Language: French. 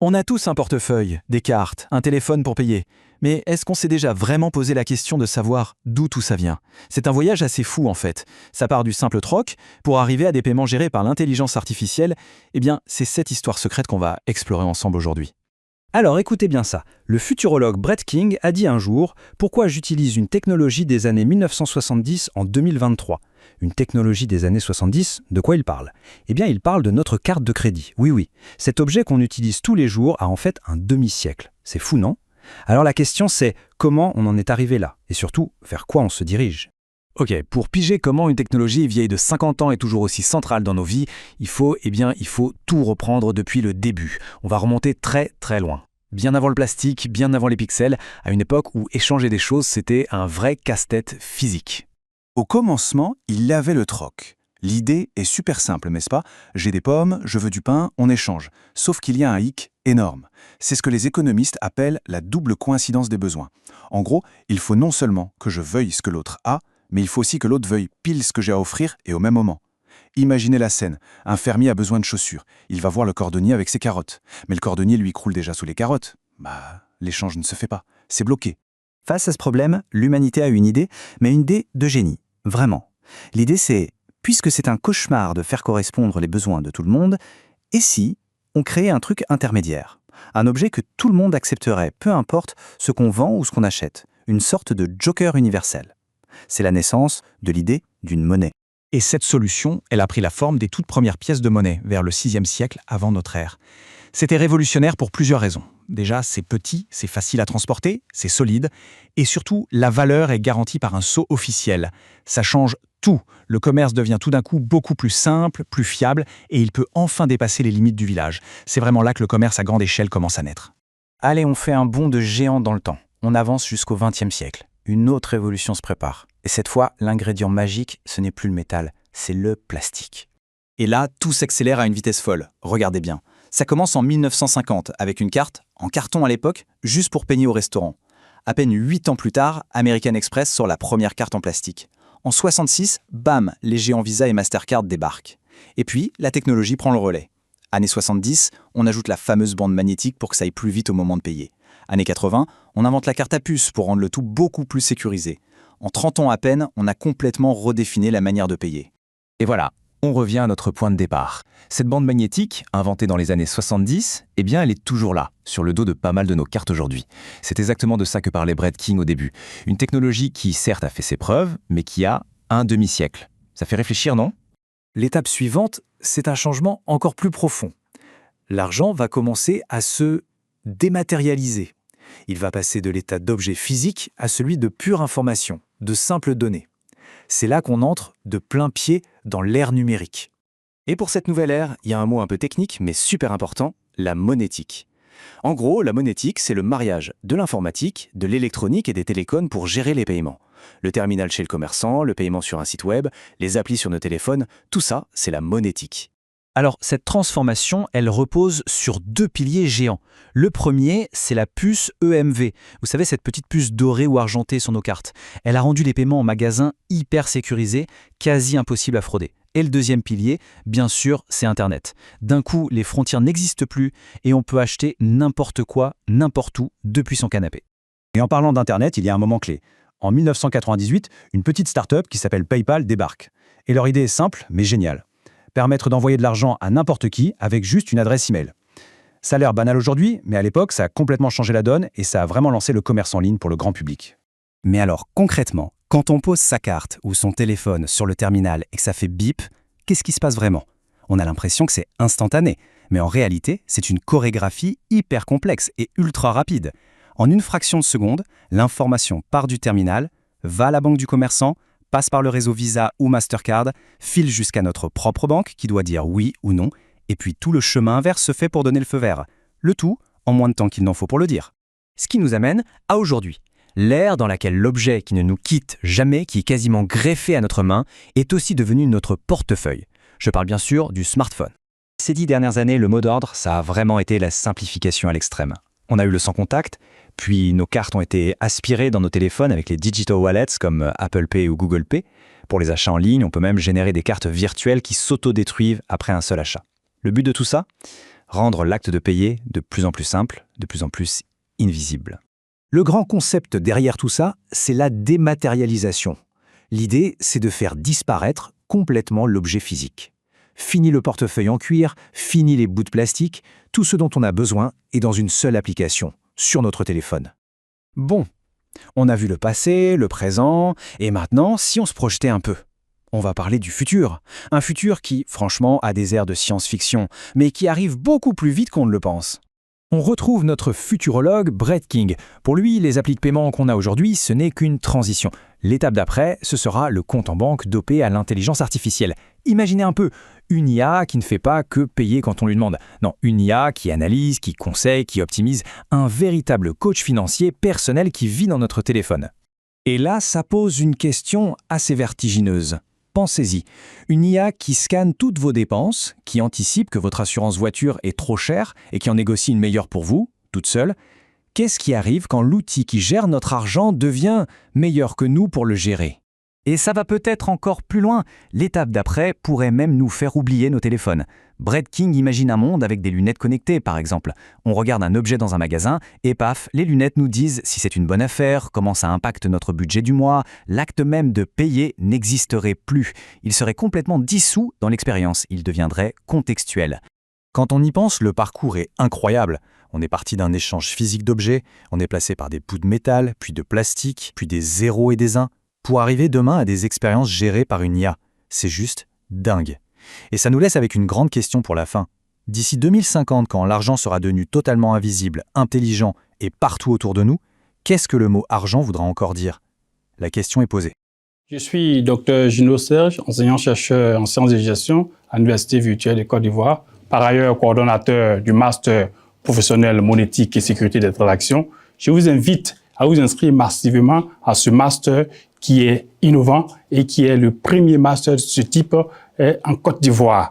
On a tous un portefeuille, des cartes, un téléphone pour payer. Mais est-ce qu'on s'est déjà vraiment posé la question de savoir d'où tout ça vient? C'est un voyage assez fou en fait. Ça part du simple troc pour arriver à des paiements gérés par l'intelligence artificielle. Eh bien, c'est cette histoire secrète qu'on va explorer ensemble aujourd'hui. Alors écoutez bien ça, le futurologue Brett King a dit un jour « Pourquoi j'utilise une technologie des années 1970 en 2023 ?» Une technologie des années 70, de quoi il parle? Eh bien il parle de notre carte de crédit, oui, cet objet qu'on utilise tous les jours a en fait un demi-siècle. C'est fou, non? Alors la question c'est comment on en est arrivé là? Et surtout, vers quoi on se dirige? Ok, pour piger comment une technologie vieille de 50 ans est toujours aussi centrale dans nos vies, il faut tout reprendre depuis le début. On va remonter très très loin. Bien avant le plastique, bien avant les pixels, à une époque où échanger des choses, c'était un vrai casse-tête physique. Au commencement, il y avait le troc. L'idée est super simple, n'est-ce pas? J'ai des pommes, je veux du pain, on échange. Sauf qu'il y a un hic énorme. C'est ce que les économistes appellent la double coïncidence des besoins. En gros, il faut non seulement que je veuille ce que l'autre a, mais il faut aussi que l'autre veuille pile ce que j'ai à offrir et au même moment. Imaginez la scène. Un fermier a besoin de chaussures. Il va voir le cordonnier avec ses carottes. Mais le cordonnier lui croule déjà sous les carottes. L'échange ne se fait pas. C'est bloqué. Face à ce problème, l'humanité a une idée, mais une idée de génie. Vraiment. L'idée c'est, puisque c'est un cauchemar de faire correspondre les besoins de tout le monde, et si on créait un truc intermédiaire? Un objet que tout le monde accepterait, peu importe ce qu'on vend ou ce qu'on achète. Une sorte de joker universel. C'est la naissance de l'idée d'une monnaie. Et cette solution, elle a pris la forme des toutes premières pièces de monnaie, vers le 6e siècle avant notre ère. C'était révolutionnaire pour plusieurs raisons. Déjà, c'est petit, c'est facile à transporter, c'est solide, et surtout, la valeur est garantie par un sceau officiel. Ça change tout. Le commerce devient tout d'un coup beaucoup plus simple, plus fiable, et il peut enfin dépasser les limites du village. C'est vraiment là que le commerce à grande échelle commence à naître. Allez, on fait un bond de géant dans le temps. On avance jusqu'au 20e siècle. Une autre révolution se prépare. Et cette fois, l'ingrédient magique, ce n'est plus le métal, c'est le plastique. Et là, tout s'accélère à une vitesse folle. Regardez bien. Ça commence en 1950 avec une carte, en carton à l'époque, juste pour payer au restaurant. À peine 8 ans plus tard, American Express sort la première carte en plastique. En 66, bam, les géants Visa et Mastercard débarquent. Et puis, la technologie prend le relais. Années 70, on ajoute la fameuse bande magnétique pour que ça aille plus vite au moment de payer. Années 80, on invente la carte à puce pour rendre le tout beaucoup plus sécurisé. En 30 ans à peine, on a complètement redéfini la manière de payer. Et voilà, on revient à notre point de départ. Cette bande magnétique, inventée dans les années 70, eh bien elle est toujours là, sur le dos de pas mal de nos cartes aujourd'hui. C'est exactement de ça que parlait Brett King au début. Une technologie qui certes a fait ses preuves, mais qui a un demi-siècle. Ça fait réfléchir, non? L'étape suivante, c'est un changement encore plus profond. L'argent va commencer à se dématérialiser. Il va passer de l'état d'objet physique à celui de pure information, de simples données. C'est là qu'on entre de plein pied dans l'ère numérique. Et pour cette nouvelle ère, il y a un mot un peu technique, mais super important, la monétique. En gros, la monétique, c'est le mariage de l'informatique, de l'électronique et des télécoms pour gérer les paiements. Le terminal chez le commerçant, le paiement sur un site web, les applis sur nos téléphones, tout ça, c'est la monétique. Alors, cette transformation, elle repose sur 2 piliers géants. Le premier, c'est la puce EMV. Vous savez, cette petite puce dorée ou argentée sur nos cartes. Elle a rendu les paiements en magasin hyper sécurisés, quasi impossibles à frauder. Et le deuxième pilier, bien sûr, c'est Internet. D'un coup, les frontières n'existent plus et on peut acheter n'importe quoi, n'importe où, depuis son canapé. Et en parlant d'Internet, il y a un moment clé. En 1998, une petite start-up qui s'appelle PayPal débarque. Et leur idée est simple, mais géniale. Permettre d'envoyer de l'argent à n'importe qui avec juste une adresse email. Ça a l'air banal aujourd'hui, mais à l'époque, ça a complètement changé la donne et ça a vraiment lancé le commerce en ligne pour le grand public. Mais alors, concrètement, quand on pose sa carte ou son téléphone sur le terminal et que ça fait bip, qu'est-ce qui se passe vraiment? On a l'impression que c'est instantané, mais en réalité, c'est une chorégraphie hyper complexe et ultra rapide. En une fraction de seconde, l'information part du terminal, va à la banque du commerçant, passe par le réseau Visa ou Mastercard, file jusqu'à notre propre banque qui doit dire oui ou non, et puis tout le chemin inverse se fait pour donner le feu vert. Le tout en moins de temps qu'il n'en faut pour le dire. Ce qui nous amène à aujourd'hui. L'ère dans laquelle l'objet qui ne nous quitte jamais, qui est quasiment greffé à notre main, est aussi devenu notre portefeuille. Je parle bien sûr du smartphone. Ces 10 dernières années, le mot d'ordre, ça a vraiment été la simplification à l'extrême. On a eu le sans contact, puis nos cartes ont été aspirées dans nos téléphones avec les digital wallets comme Apple Pay ou Google Pay. Pour les achats en ligne, on peut même générer des cartes virtuelles qui s'autodétruisent après un seul achat. Le but de tout ça? rendre l'acte de payer de plus en plus simple, de plus en plus invisible. Le grand concept derrière tout ça, c'est la dématérialisation. L'idée, c'est de faire disparaître complètement l'objet physique. Fini le portefeuille en cuir, fini les bouts de plastique, tout ce dont on a besoin est dans une seule application, sur notre téléphone. Bon, on a vu le passé, le présent, et maintenant, si on se projetait un peu, on va parler du futur. Un futur qui, franchement, a des airs de science-fiction, mais qui arrive beaucoup plus vite qu'on ne le pense. On retrouve notre futurologue Brett King. Pour lui, les applis de paiement qu'on a aujourd'hui, ce n'est qu'une transition. L'étape d'après, ce sera le compte en banque dopé à l'intelligence artificielle. Imaginez un peu, une IA qui ne fait pas que payer quand on lui demande. Non, une IA qui analyse, qui conseille, qui optimise, un véritable coach financier personnel qui vit dans notre téléphone. Et là, ça pose une question assez vertigineuse. Pensez-y, une IA qui scanne toutes vos dépenses, qui anticipe que votre assurance voiture est trop chère et qui en négocie une meilleure pour vous, toute seule. Qu'est-ce qui arrive quand l'outil qui gère notre argent devient meilleur que nous pour le gérer ? Et ça va peut-être encore plus loin. L'étape d'après pourrait même nous faire oublier nos téléphones. Brett King imagine un monde avec des lunettes connectées, par exemple. On regarde un objet dans un magasin et paf, les lunettes nous disent si c'est une bonne affaire, comment ça impacte notre budget du mois. L'acte même de payer n'existerait plus. Il serait complètement dissous dans l'expérience. Il deviendrait contextuel. Quand on y pense, le parcours est incroyable. On est parti d'un échange physique d'objets, on est placé par des bouts de métal, puis de plastique, puis des 0 et des 1, pour arriver demain à des expériences gérées par une IA. C'est juste dingue. Et ça nous laisse avec une grande question pour la fin. D'ici 2050, quand l'argent sera devenu totalement invisible, intelligent et partout autour de nous, qu'est-ce que le mot argent voudra encore dire ? La question est posée. Je suis Dr Gino Serge, enseignant-chercheur en sciences de gestion à l'Université virtuelle de Côte d'Ivoire, par ailleurs coordonnateur du master professionnel monétique et sécurité des transactions. Je vous invite à vous inscrire massivement à ce master qui est innovant et qui est le premier master de ce type en Côte d'Ivoire.